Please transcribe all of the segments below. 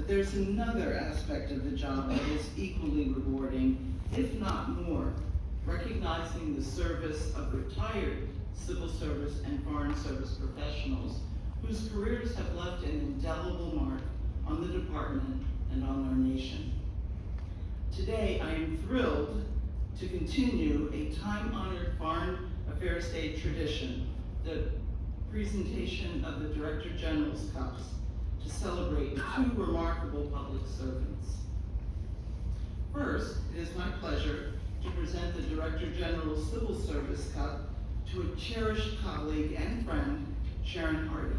But there's another aspect of the job that is equally rewarding, if not more, recognizing the service of retired civil service and foreign service professionals whose careers have left an indelible mark on the department and on our nation. Today, I am thrilled to continue a time-honored Foreign Affairs Day tradition, the presentation of the Director General's Cups, to celebrate two remarkable public servants. First, it is my pleasure to present the Director General's Civil Service Cup to a cherished colleague and friend, Sharon Hardy.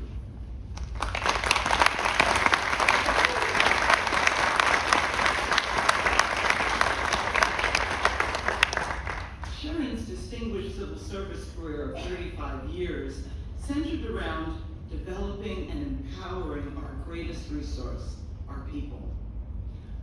Sharon's distinguished civil service career of 35 years centered around developing and empowering our greatest resource, our people.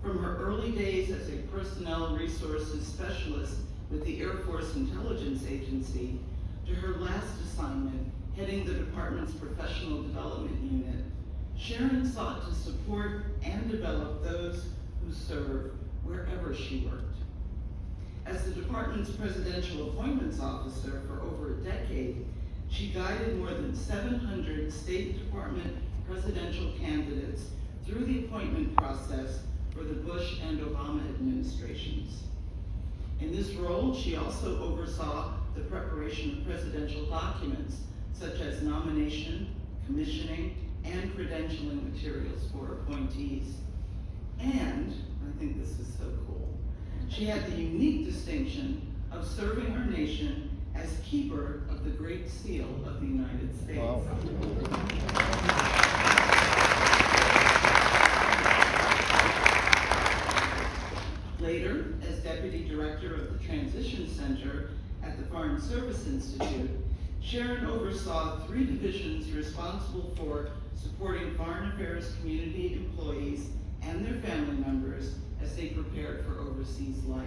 From her early days as a personnel resources specialist with the Air Force Intelligence Agency to her last assignment heading the department's professional development unit, Sharon sought to support and develop those who serve wherever she worked. As the department's presidential appointments officer for over a decade, she guided more than 700 State Department presidential candidates through the appointment process for the Bush and Obama administrations. In this role, she also oversaw the preparation of presidential documents such as nomination, commissioning, and credentialing materials for appointees. And, I think this is so cool, she had the unique distinction of serving our nation as keeper of the Great Seal of the United States. Wow. Later, as Deputy Director of the Transition Center at the Foreign Service Institute, Sharon oversaw 3 divisions responsible for supporting foreign affairs community employees and their family members as they prepared for overseas life.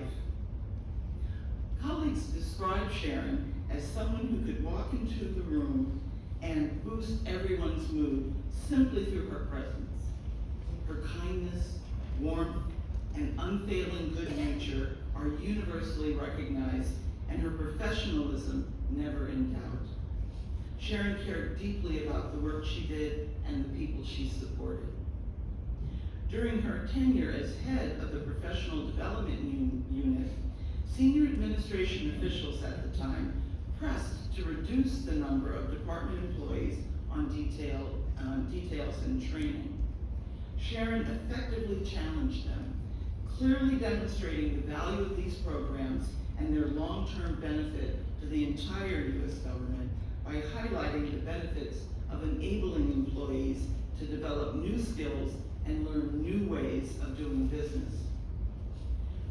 Colleagues describe Sharon as someone who could walk into the room and boost everyone's mood simply through her presence. Her kindness, warmth, and unfailing good nature are universally recognized, and her professionalism never in doubt. Sharon cared deeply about the work she did and the people she supported. During her tenure as head of the Professional Development Unit, senior administration officials at the time pressed to reduce the number of department employees on details and training. Sharon effectively challenged them, clearly demonstrating the value of these programs and their long-term benefit to the entire U.S. government by highlighting the benefits of enabling employees to develop new skills and learn new ways of doing business.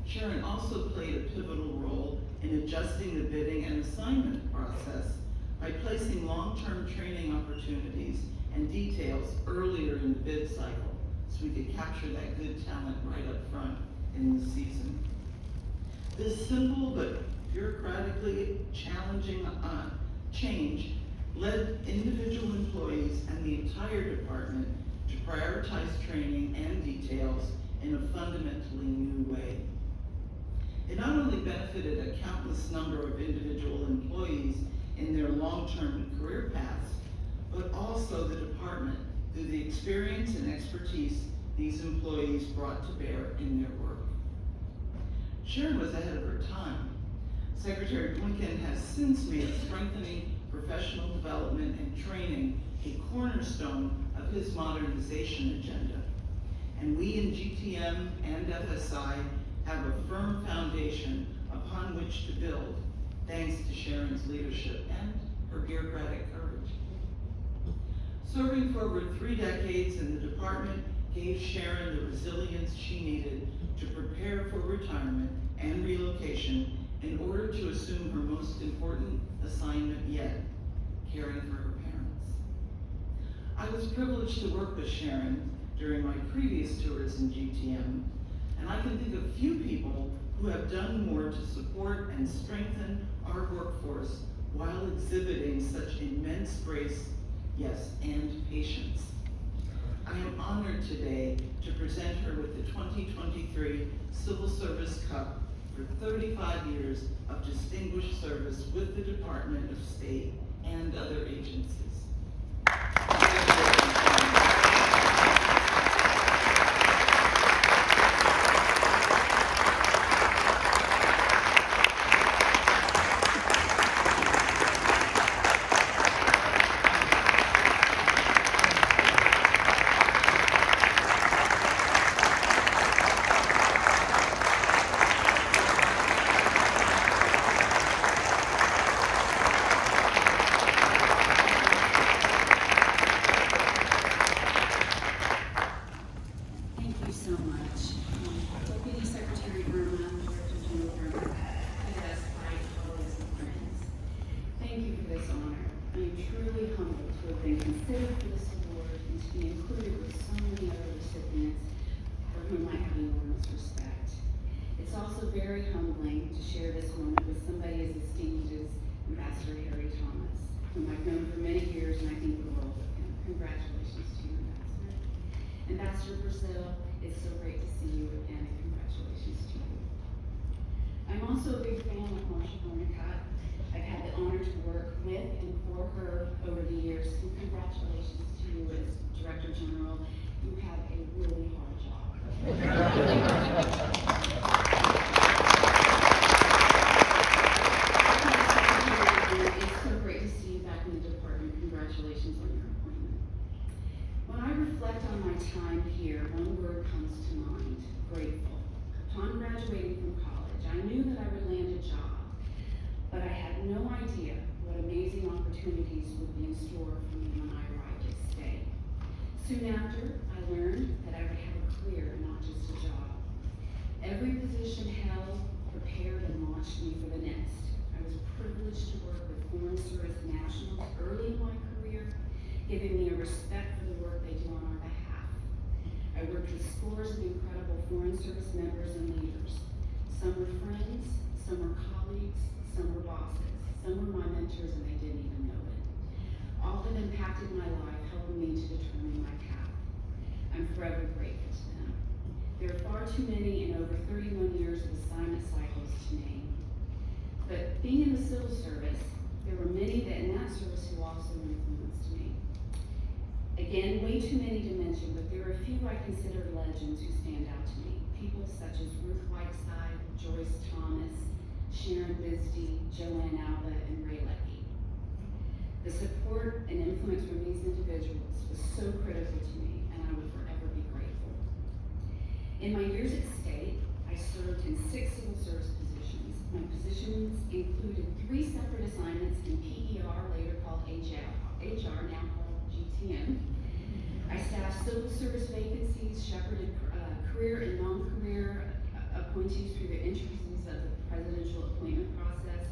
Sharon also played a pivotal role in adjusting the bidding and assignment process by placing long-term training opportunities and details earlier in the bid cycle so we could capture that good talent right up front in the season. This simple but bureaucratically challenging change led individual employees and the entire department to prioritize training and details in a fundamentally new way. It not only benefited a countless number of individual employees in their long-term career paths, but also the department through the experience and expertise these employees brought to bear in their work. Sharon was ahead of her time. Secretary Blinken has since made strengthening professional development and training a cornerstone of his modernization agenda. And we in GTM and FSI have a firm foundation upon which to build, thanks to Sharon's leadership and her bureaucratic courage. Serving for over 3 decades in the department gave Sharon the resilience she needed to prepare for retirement and relocation in order to assume her most important assignment yet, caring for her parents. I was privileged to work with Sharon during my previous tours in GTM, and I can think of few people who have done more to support and strengthen our workforce while exhibiting such immense grace, yes, and patience. I am honored today to present her with the 2023 Civil Service Cup for 35 years of distinguished service with the Department of State and other agencies. Very humbling to share this moment with somebody as esteemed as Ambassador Harry Thomas, whom I've known for many years and I think the world of him. Congratulations to you, Ambassador. Ambassador Brazil, it's so great to see you again, and congratulations to you. I'm also a big fan of Marsha Hornicott. I've had the honor to work with and for her over the years, and congratulations to you as Director General. You have a really hard job. It's so great to see you back in the department. Congratulations on your appointment. When I reflect on my time here, one word comes to mind: grateful. Upon graduating from college, I knew that I would land a job, but I had no idea what amazing opportunities would be in store for me when I arrived at State. Soon after, I learned that I would have a career, not just a job. Every position held prepared and launched me for the next. I was privileged to work with Foreign Service nationals early in my career, giving me a respect for the work they do on our behalf. I worked with scores of incredible Foreign Service members and leaders. Some were friends, some were colleagues, some were bosses, some were my mentors and they didn't even know it. All have impacted my life, helping me to determine my path. I'm forever grateful to them. There are far too many in over 31 years of assignment cycles to name. But being in the civil service, there were many that in that service who also influenced me. Again, way too many to mention, but there are a few I consider legends who stand out to me. People such as Ruth Whiteside, Joyce Thomas, Sharon Bisbee, Joanne Alba, and Ray Leckie. The support and influence from these individuals was so critical to me, and I will forever be grateful. In my years at State, I served in 6 civil service positions. My positions included 3 separate assignments in PER, later called HR, now called GTM. I staffed civil service vacancies, shepherded career and non-career appointees through the intricacies of the presidential appointment process.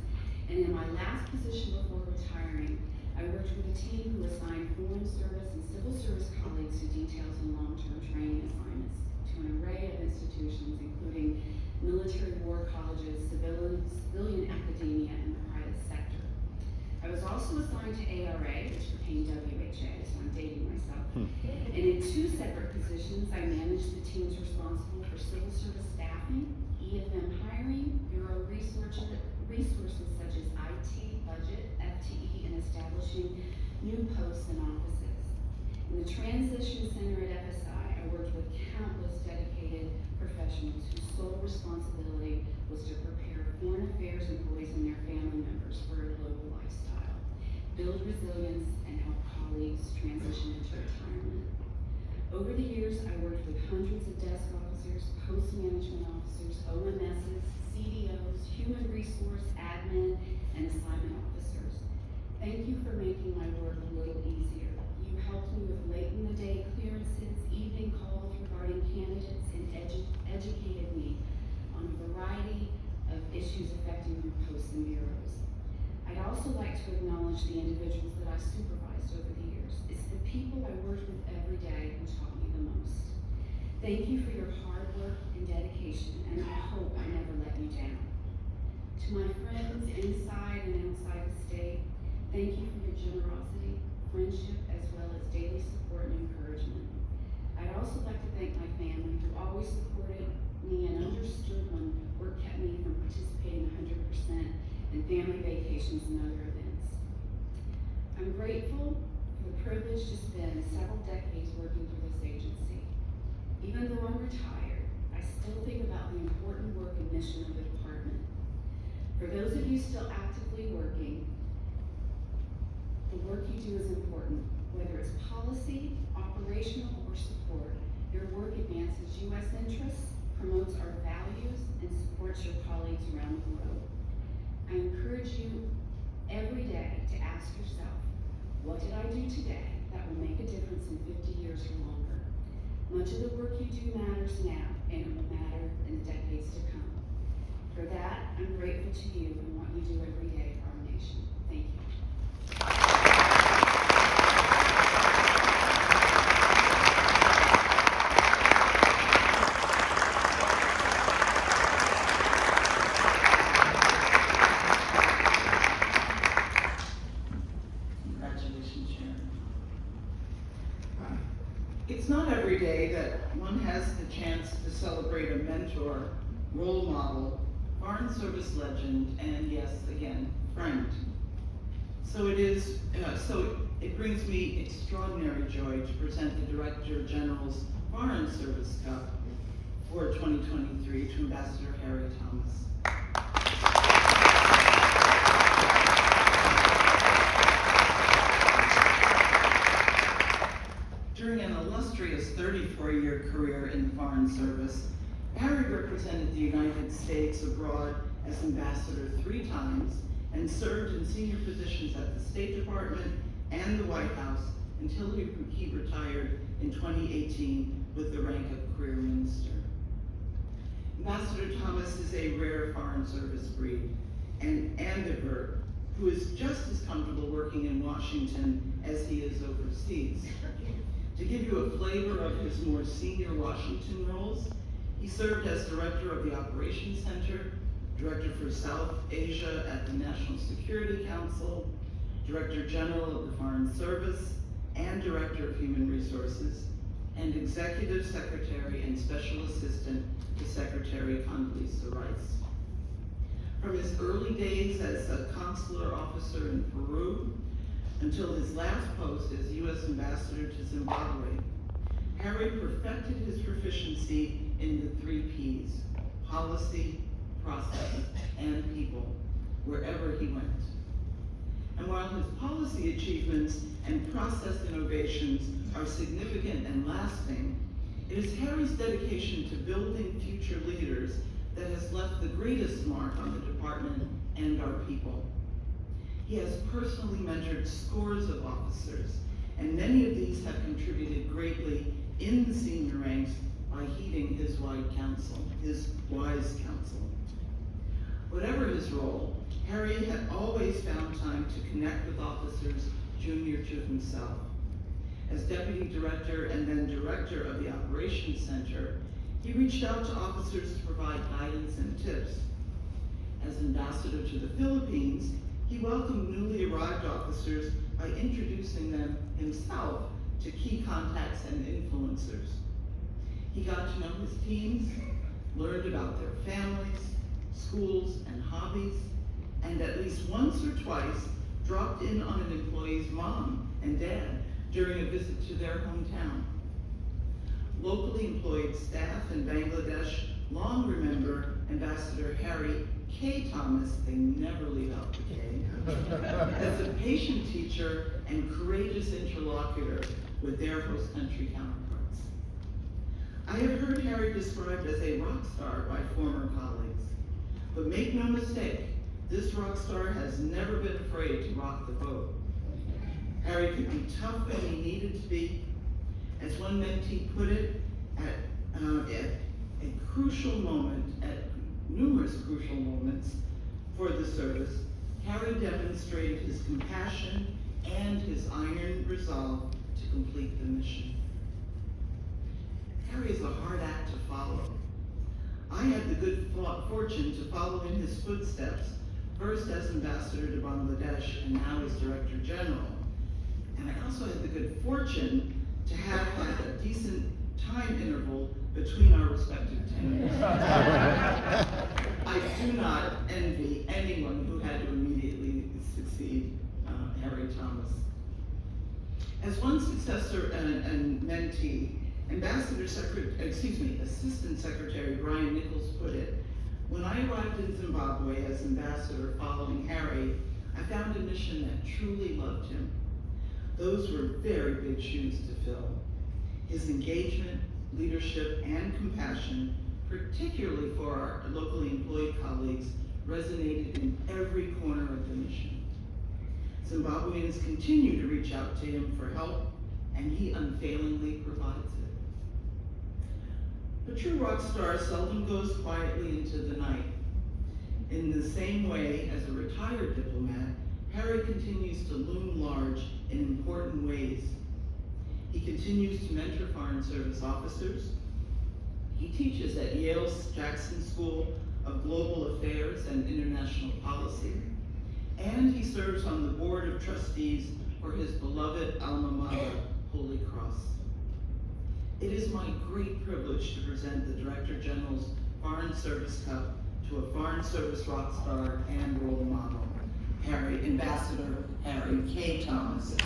And in my last position before retiring, I worked with a team who assigned foreign service and civil service colleagues to details and long-term training assignments to an array of institutions, including military war colleges, civilian academia, and the private sector. I was also assigned to ARA, which became WHA, so I'm dating myself. And in 2 separate positions, I managed the teams responsible for civil service staffing, EFM hiring, bureau resources such as IT, budget, FTE, and establishing new posts and offices. In the Transition Center at FSI, I worked with countless dedicated professionals whose sole responsibility was to prepare foreign affairs employees and their family members for a global lifestyle, build resilience, and help colleagues transition into retirement. Over the years, I worked with hundreds of desk officers, post management officers, OMSs, CDOs, human resource, admin, and assignment officers. Thank you for making my work a little easier. You helped me with late in the day clearances, evening calls regarding candidates, and educated me on a variety of issues affecting your posts and bureaus. I'd also like to acknowledge the individuals that I supervised over the years. It's the people I worked with every day who taught me the most. Thank you for your hard work and dedication, and I hope I never let you down. To my friends inside and outside the state, thank you for your generosity, friendship, as well as daily support and encouragement. I'd also like to thank my family who always supported me and understood when work kept me from participating 100% in family vacations and other events. I'm grateful for the privilege to spend several decades working for this agency. Even though I'm retired, I still think about the important work and mission of the department. For those of you still actively working, the work you do is important. Whether it's policy, operational, or support, your work advances U.S. interests, promotes our values, and supports your colleagues around the globe. I encourage you every day to ask yourself, what did I do today that will make a difference in 50 years or longer? Much of the work you do matters now, and it will matter in the decades to come. For that, I'm grateful to you and what you do every day for our nation. Thank you. Congratulations, Sharon. It's not every day that one has the chance to celebrate a mentor, role model, Foreign Service legend, and yes, again, friend. So it brings me extraordinary joy to present the Director General's Foreign Service Cup for 2023 to Ambassador Harry Thomas. During an illustrious 34-year career in the Foreign Service, Harry represented the United States abroad as ambassador 3 times and served in senior positions at the State Department and the White House until he retired in 2018 with the rank of career minister. Ambassador Thomas is a rare Foreign Service breed, an ambivert who is just as comfortable working in Washington as he is overseas. To give you a flavor of his more senior Washington roles, he served as Director of the Operations Center, Director for South Asia at the National Security Council, Director General of the Foreign Service, and Director of Human Resources, and Executive Secretary and Special Assistant to Secretary Condoleezza Rice. From his early days as a consular officer in Peru until his last post as U.S. Ambassador to Zimbabwe, Harry perfected his proficiency in the 3 Ps, policy, process, and people, wherever he went. And while his policy achievements and process innovations are significant and lasting, it is Harry's dedication to building future leaders that has left the greatest mark on the department and our people. He has personally mentored scores of officers, and many of these have contributed greatly in the senior ranks by heeding his wise counsel. Whatever his role, Harry had always found time to connect with officers junior to himself. As Deputy Director and then Director of the Operations Center, he reached out to officers to provide guidance and tips. As Ambassador to the Philippines, he welcomed newly arrived officers by introducing them himself to key contacts and influencers. He got to know his teams, learned about their families, schools, and hobbies, and at least once or twice dropped in on an employee's mom and dad during a visit to their hometown. Locally employed staff in Bangladesh long remember Ambassador Harry K. Thomas, they never leave out the K, as a patient teacher and courageous interlocutor with their host country counterparts. I have heard Harry described as a rock star by former colleagues, but make no mistake, this rock star has never been afraid to rock the boat. Harry could be tough when he needed to be. As one mentee put it, at numerous crucial moments for the service, Harry demonstrated his compassion and his iron resolve to complete the mission. Harry is a hard act to follow. I had the good fortune to follow in his footsteps, first as Ambassador to Bangladesh and now as Director General. And I also had the good fortune to have a decent time interval between our respective tenures. I do not envy anyone who had to immediately succeed Harry Thomas. As one successor and mentee, Assistant Secretary Brian Nichols put it, when I arrived in Zimbabwe as ambassador following Harry, I found a mission that truly loved him. Those were very big shoes to fill. His engagement, leadership, and compassion, particularly for our locally employed colleagues, resonated in every corner of the mission. Zimbabweans continue to reach out to him for help, and he unfailingly provides it. A true rock star seldom goes quietly into the night. In the same way as a retired diplomat, Harry continues to loom large in important ways. He continues to mentor Foreign Service officers. He teaches at Yale's Jackson School of Global Affairs and International Policy, and he serves on the board of trustees for his beloved alma mater, Holy Cross. It is my great privilege to present the Director General's Foreign Service Cup to a Foreign Service rock star and role model, Ambassador Harry K. Thomas.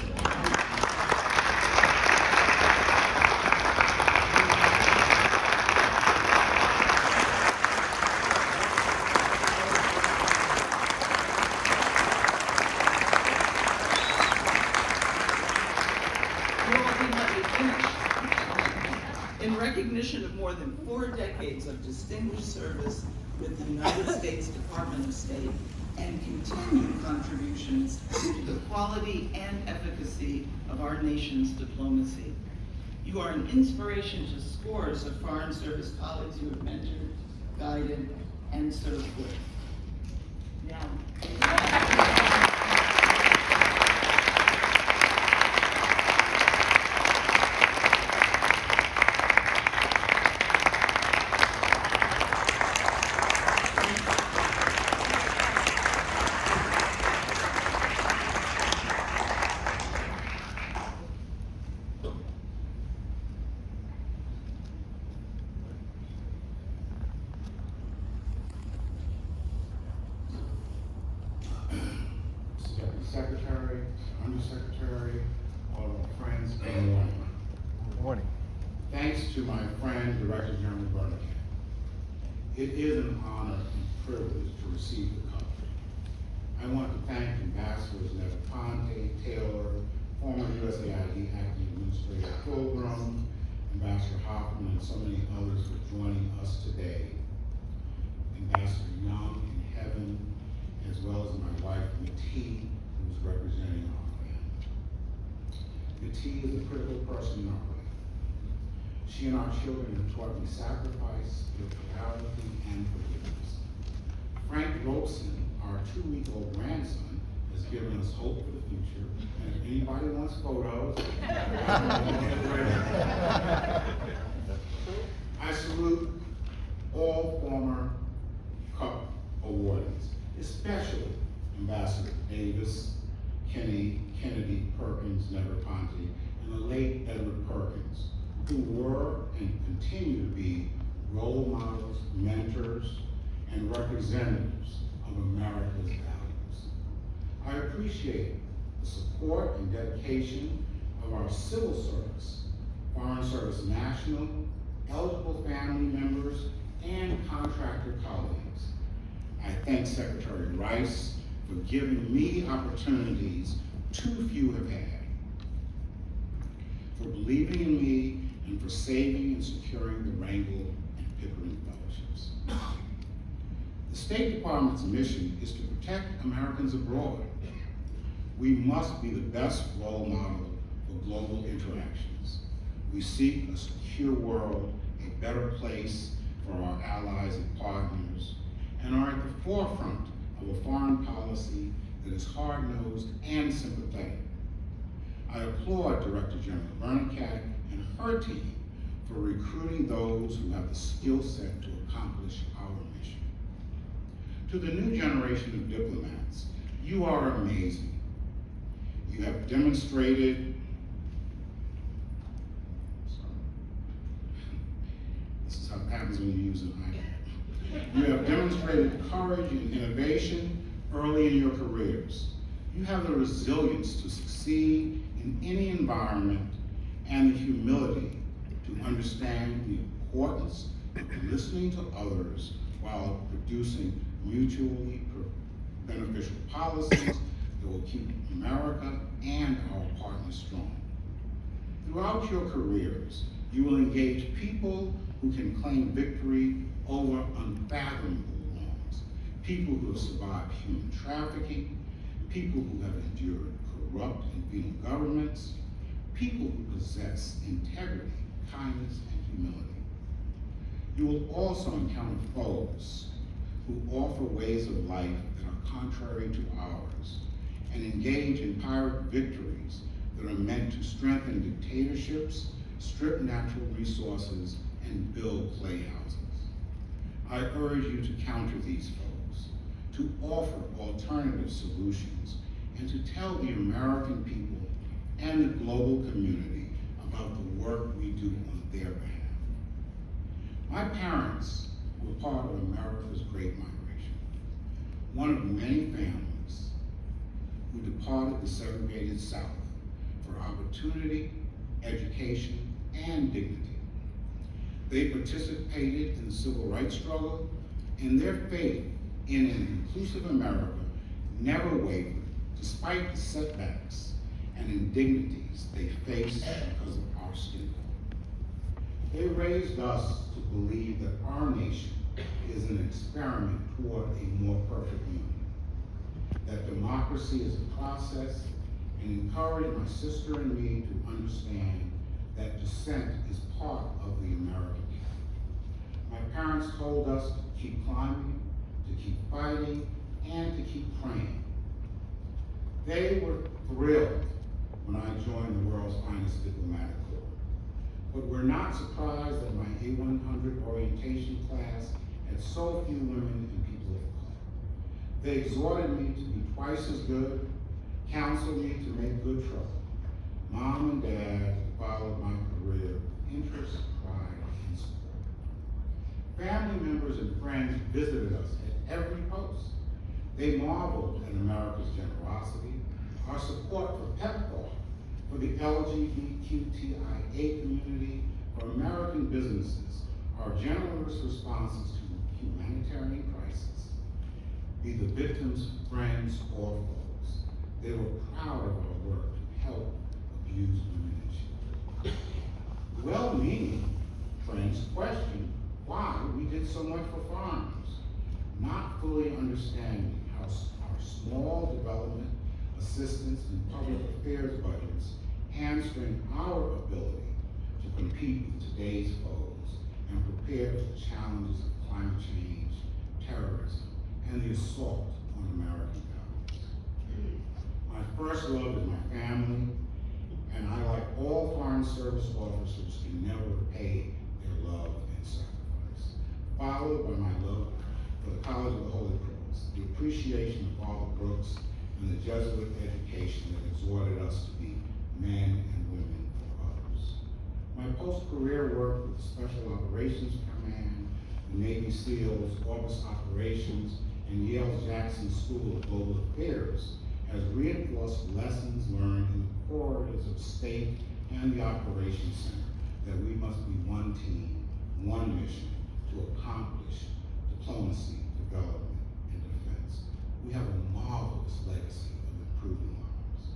In recognition of more than 4 decades of distinguished service with the United States Department of State and continued contributions to the quality and efficacy of our nation's diplomacy, you are an inspiration to scores of Foreign Service colleagues you have mentored, guided, and served with. Now, Secretary, Undersecretary, all of my friends, good morning. Good morning. Thanks to my friend, Director General Bernanke. It is an honor and privilege to receive the cup. I want to thank Ambassadors Nevaponte, Taylor, former USAID Acting Administrator Pilgrim, Ambassador Hoffman, and so many others for joining us today. Ambassador Young in heaven, as well as my wife, Matee, who's representing our family. Matee is a critical person in our life. She and our children have taught me sacrifice, spirituality, and forgiveness. Frank Robeson, our 2-week-old grandson, has given us hope for the future. And if anybody wants photos, I salute all former Cup awardees, especially Ambassador Davis, Kennedy, Perkins, Nevaponte, and the late Edward Perkins, who were and continue to be role models, mentors, and representatives of America's values. I appreciate the support and dedication of our civil service, Foreign Service national, eligible family members, and contractor colleagues. I thank Secretary Rice for giving me opportunities too few have had, for believing in me, and for saving and securing the Rangel and Pickering Fellowships. The State Department's mission is to protect Americans abroad. We must be the best role model for global interactions. We seek a secure world, a better place for our allies and partners, and are at the forefront of a foreign policy that is hard-nosed and sympathetic. I applaud Director General Bernanke and her team for recruiting those who have the skill set to accomplish our mission. To the new generation of diplomats, you are amazing. You have demonstrated happens when you use an iPad. You have demonstrated courage and innovation early in your careers. You have the resilience to succeed in any environment and the humility to understand the importance of listening to others while producing mutually beneficial policies that will keep America and our partners strong. Throughout your careers, you will engage people who can claim victory over unfathomable wrongs, people who have survived human trafficking, people who have endured corrupt and venal governments, people who possess integrity, kindness, and humility. You will also encounter foes who offer ways of life that are contrary to ours and engage in pirate victories that are meant to strengthen dictatorships, strip natural resources, and build playhouses. I urge you to counter these foes, to offer alternative solutions, and to tell the American people and the global community about the work we do on their behalf. My parents were part of America's Great Migration, one of many families who departed the segregated South for opportunity, education, and dignity. They participated in the civil rights struggle, and their faith in an inclusive America never wavered despite the setbacks and indignities they faced because of our skin color. They raised us to believe that our nation is an experiment toward a more perfect union, that democracy is a process, and encouraged my sister and me to understand that dissent is part of the American dream. My parents told us to keep climbing, to keep fighting, and to keep praying. They were thrilled when I joined the world's finest diplomatic corps, but were not surprised that my A100 orientation class had so few women and people of color. They exhorted me to be twice as good, counseled me to make good trouble. Mom and Dad followed my career with interest, pride, and support. Family members and friends visited us at every post. They marveled at America's generosity, our support for PEPFAR, for the LGBTQIA community, for American businesses, our generous responses to humanitarian crisis, be the victims, friends, or foes. They were proud of our work to help abused women and children. Well-meaning friends questioned why we did so much for foreigners, not fully understanding how our small development, assistance, and public affairs budgets hamstring our ability to compete with today's foes and prepare for the challenges of climate change, terrorism, and the assault on American values. My first love is my family, and I, like all foreign service officers, can never repay their love and sacrifice. Followed by my love for the College of the Holy Cross, the appreciation of Father Brooks, and the Jesuit education that exhorted us to be men and women for others. My post-career work with the Special Operations Command, the Navy SEALs, Office Operations, and Yale's Jackson School of Global Affairs has reinforced lessons learned in the corridors of state and the Operations Center that we must be one team, one mission to accomplish diplomacy, development, and defense. We have a marvelous legacy of improving lives.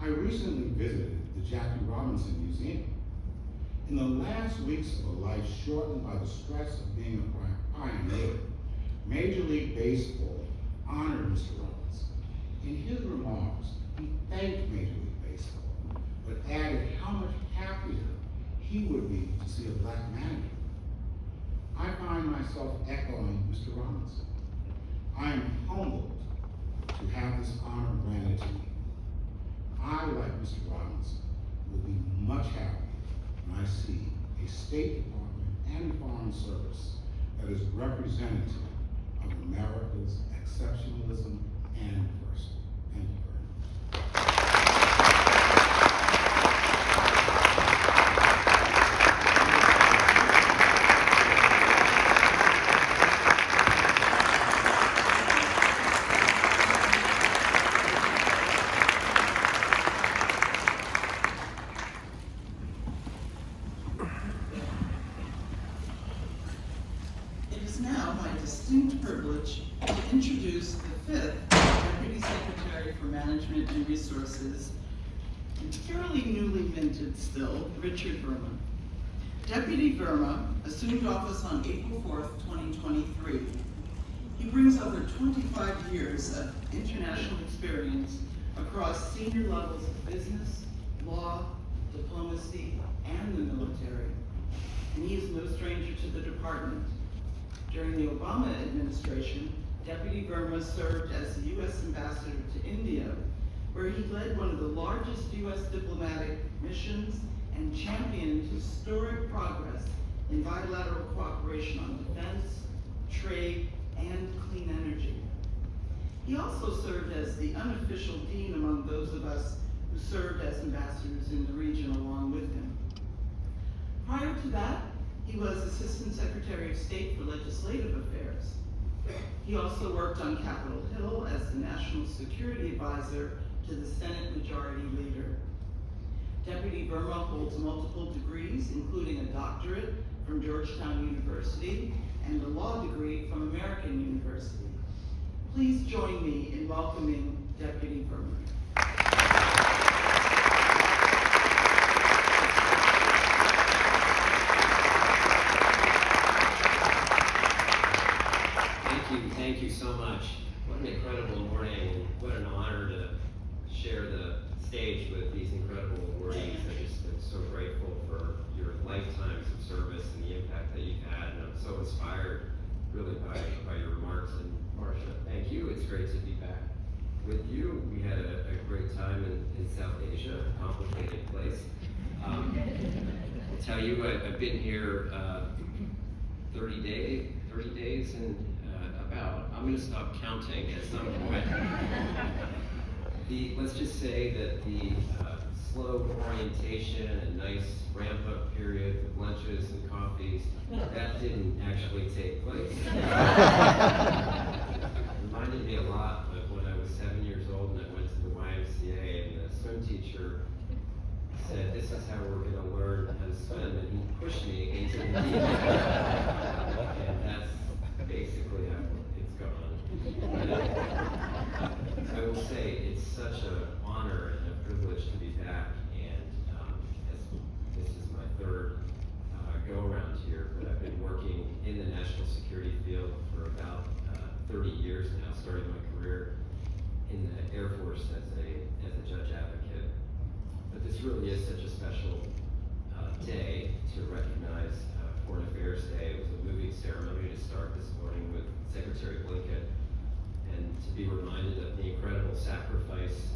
I recently visited the Jackie Robinson Museum. In the last weeks of a life shortened by the stress of being a pioneer, Major League Baseball honored Mr. Robinson. In his remarks, he thanked Major League Baseball, but added how much happier he would be to see a black manager. I find myself echoing Mr. Robinson. I am humbled to have this honor granted to me. I, like Mr. Robinson, will be much happier when I see a State Department and Foreign Service that is representative of America's exceptionalism and diversity. Thank you very much. distinct privilege to introduce the 5th Deputy Secretary for Management and Resources, fairly newly minted still, Richard Verma. Deputy Verma assumed office on April 4th, 2023. He brings over 25 years of international experience across senior levels of business, law, diplomacy, and the military. And he is no stranger to the department. During the Obama administration, Deputy Verma served as the U.S. Ambassador to India, where he led one of the largest U.S. diplomatic missions and championed historic progress in bilateral cooperation on defense, trade, and clean energy. He also served as the unofficial dean among those of us who served as ambassadors in the region along with him. Prior to that, he was Assistant Secretary of State for Legislative Affairs. He also worked on Capitol Hill as the National Security Advisor to the Senate Majority Leader. Deputy Verma holds multiple degrees, including a doctorate from Georgetown University and a law degree from American University. Please join me in welcoming Deputy Verma. Thank you so much. What an incredible morning, and what an honor to share the stage with these incredible awardees. I just am so grateful for your lifetimes of service and the impact that you've had, and I'm so inspired really by your remarks. And Marcia, thank you. It's great to be back with you. We had a great time in South Asia, a complicated place. I'll tell you, I've been here 30 days and I'm going to stop counting at some point. Let's just say that the slow orientation and nice ramp-up period with lunches and coffees, that didn't actually take place. Reminded me a lot of when I was 7 years old and I went to the YMCA and the swim teacher said, "This is how we're going to learn how to swim," and he pushed me into the deep end. And that's basically how it's gone. I will say it's such an honor and a privilege to be back, and as this is my third go-around here, but I've been working in the national security field for about 30 years now, starting my career in the Air Force as a judge advocate. But this really is such a special day to recognize Foreign Affairs Day. It was a moving ceremony to start this morning with Secretary Blinken, and to be reminded of the incredible sacrifice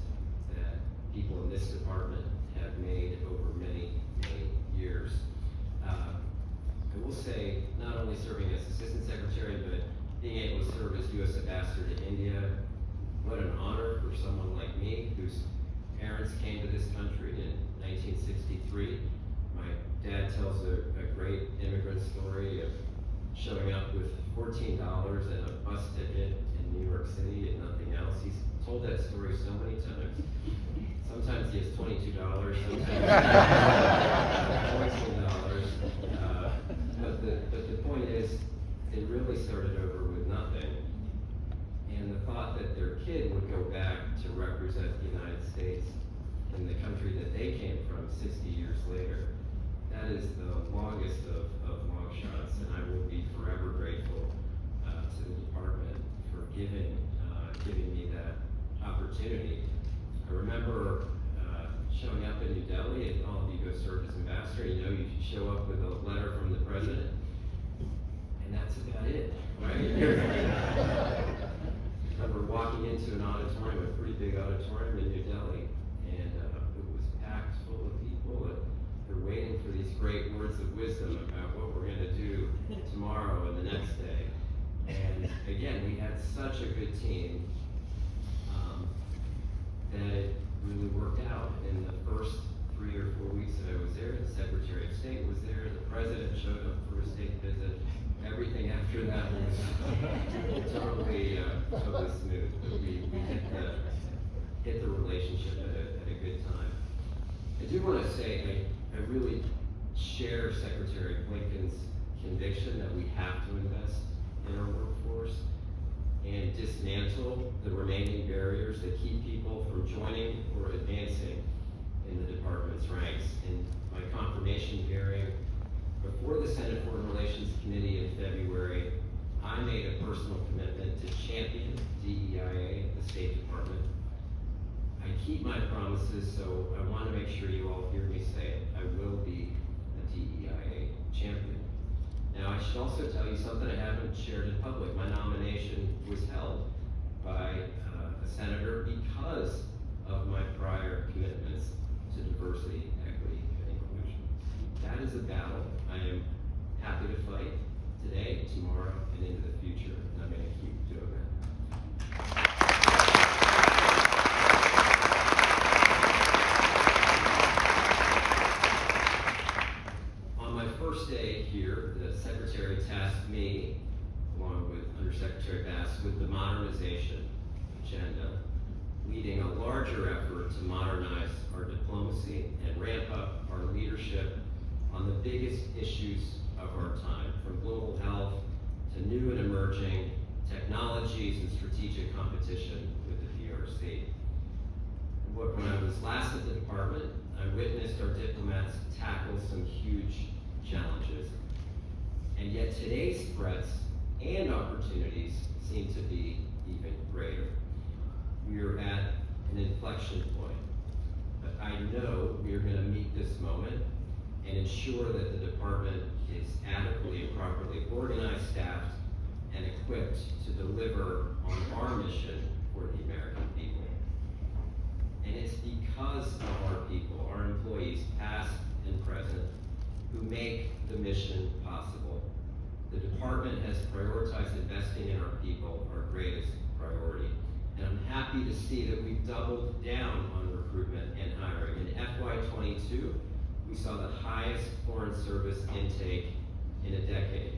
that people in this department have made over many, many years. I will say, not only serving as Assistant Secretary, but being able to serve as U.S. Ambassador to India, what an honor for someone like me, whose parents came to this country in 1963. My dad tells a great immigrant story of showing up with $14 and a bus ticket in New York City and nothing else. He's told that story so many times. Sometimes he has $22, sometimes $14. But the point is, they really started over with nothing. And the thought that their kid would go back to represent the United States in the country that they came from 60 years later, that is the longest of long shots, and I will be forever grateful to the department for giving me that opportunity. I remember showing up in New Delhi, and all of you go serve as ambassador, you know you can show up with a letter from the president, and that's about it, right? I remember walking into an auditorium, a pretty big auditorium in New Delhi, and it was packed full of people, and they're waiting for these great words of wisdom about what we're going to do tomorrow and the next day. And again, we had such a good team that it really worked out. In the first 3 or 4 weeks that I was there, the Secretary of State was there, the President showed up for a state visit. Everything after that was totally smooth. But we hit the relationship at a good time. I do want to say I really share Secretary Blinken's conviction that we have to invest in our workforce. the Senate Foreign Relations Committee in February, I made a personal commitment to champion DEIA at the State Department. I keep my promises, so I want to make sure you all hear me say it. I will be a DEIA champion. Now, I should also tell you something I haven't shared in public. My nomination was held by a senator because of my prior commitments to diversity, equity, and inclusion. That is a battle I am happy to fight today, tomorrow, and into the future, and I'm going to keep doing that. On my first day here, the Secretary tasked me, along with Undersecretary Bass, with the modernization agenda, leading a larger effort to modernize our diplomacy and ramp up our leadership on the biggest issues of our time, from global health to new and emerging technologies and strategic competition with the DRC. When I was last at the department, I witnessed our diplomats tackle some huge challenges. And yet today's threats and opportunities seem to be even greater. We are at an inflection point, but I know we are going to meet this moment and ensure that the department is adequately and properly organized, staffed, and equipped to deliver on our mission for the American people. And it's because of our people, our employees, past and present, who make the mission possible. The department has prioritized investing in our people, our greatest priority. And I'm happy to see that we've doubled down on recruitment and hiring. In FY22, we saw the highest foreign service intake in a decade.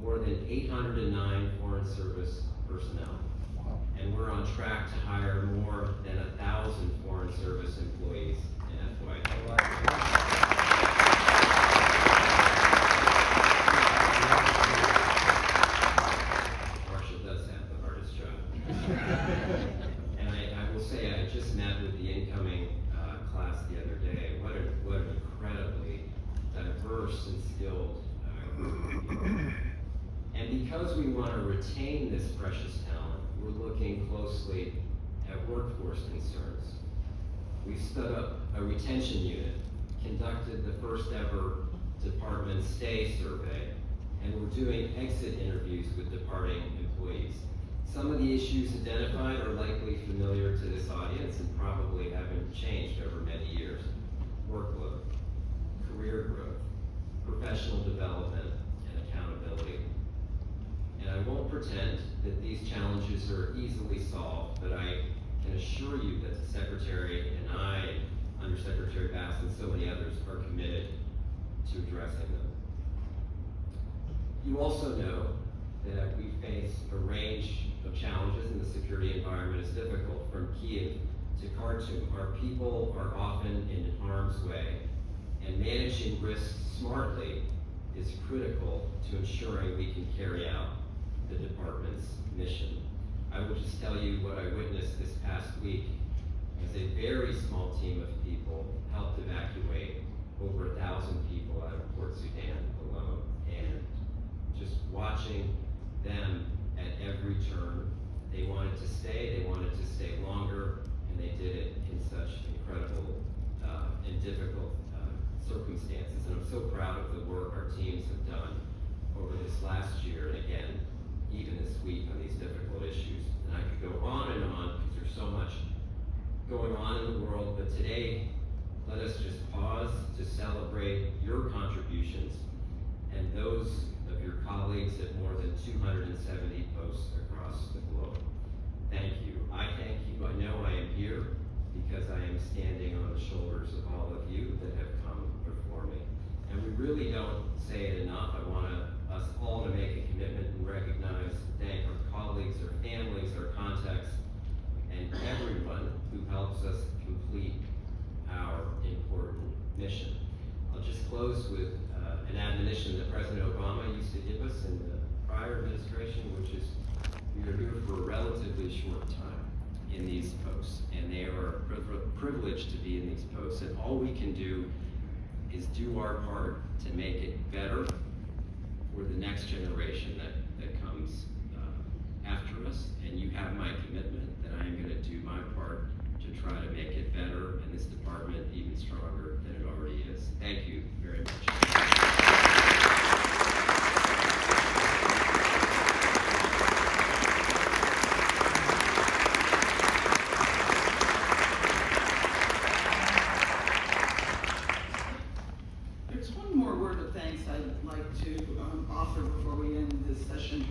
More than 809 foreign service personnel. And we're on track to hire more than 1,000 foreign service employees in FY22. Marcia does have the hardest job. And I will say, I just met with the incoming class the other day. What an incredibly diverse and skilled group of people. And because we want to retain this precious talent, we're looking closely at workforce concerns. We've stood up a retention unit, conducted the first ever department stay survey, and we're doing exit interviews with departing employees. Some of the issues identified are likely familiar to this audience and probably haven't changed over many years. Workload, career growth, professional development, and accountability. And I won't pretend that these challenges are easily solved, but I can assure you that the Secretary and I, Undersecretary Bass, and so many others are committed to addressing them. You also know that we face a range of challenges and the security environment is difficult. From Kiev to Khartoum, our people are often in harm's way, and managing risks smartly is critical to ensuring we can carry out the department's mission. I will just tell you what I witnessed this past week as a very small team of people helped evacuate over 1,000 people out of Port Sudan alone. And just watching them at every turn, they wanted to stay longer, and they did it in such incredible and difficult circumstances. And I'm so proud of the work our teams have done over this last year, and again, even this week on these difficult issues. And I could go on and on because there's so much going on in the world, but today, let us just pause to celebrate your contributions and those of your colleagues at more than 270 posts across the globe. Thank you. I thank you. I know I am here because I am standing on the shoulders of all of you that have come before me. And we really don't say it enough. I want us all to make a commitment and recognize, thank our colleagues, our families, our contacts, and everyone who helps us complete our important mission. I'll just close with an admonition that President Obama used to give us in the prior administration, which is we are here for a relatively short time in these posts, and they are privileged to be in these posts, and all we can do is do our part to make it better for the next generation that comes after us. And you have my commitment that I am going to do my part to try to make it better and this department even stronger than it already is. Thank you very much. There's one more word of thanks I'd like to offer before we end this session.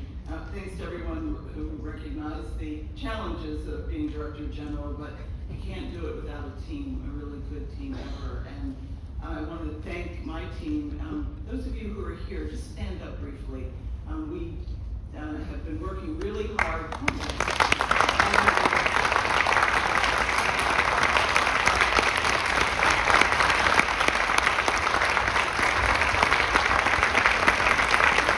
Thanks to everyone who recognized the challenges of being Director General, but you can't do it without a team, a really good team ever. And I want to thank my team. Those of you who are here, just stand up briefly. We have been working really hard.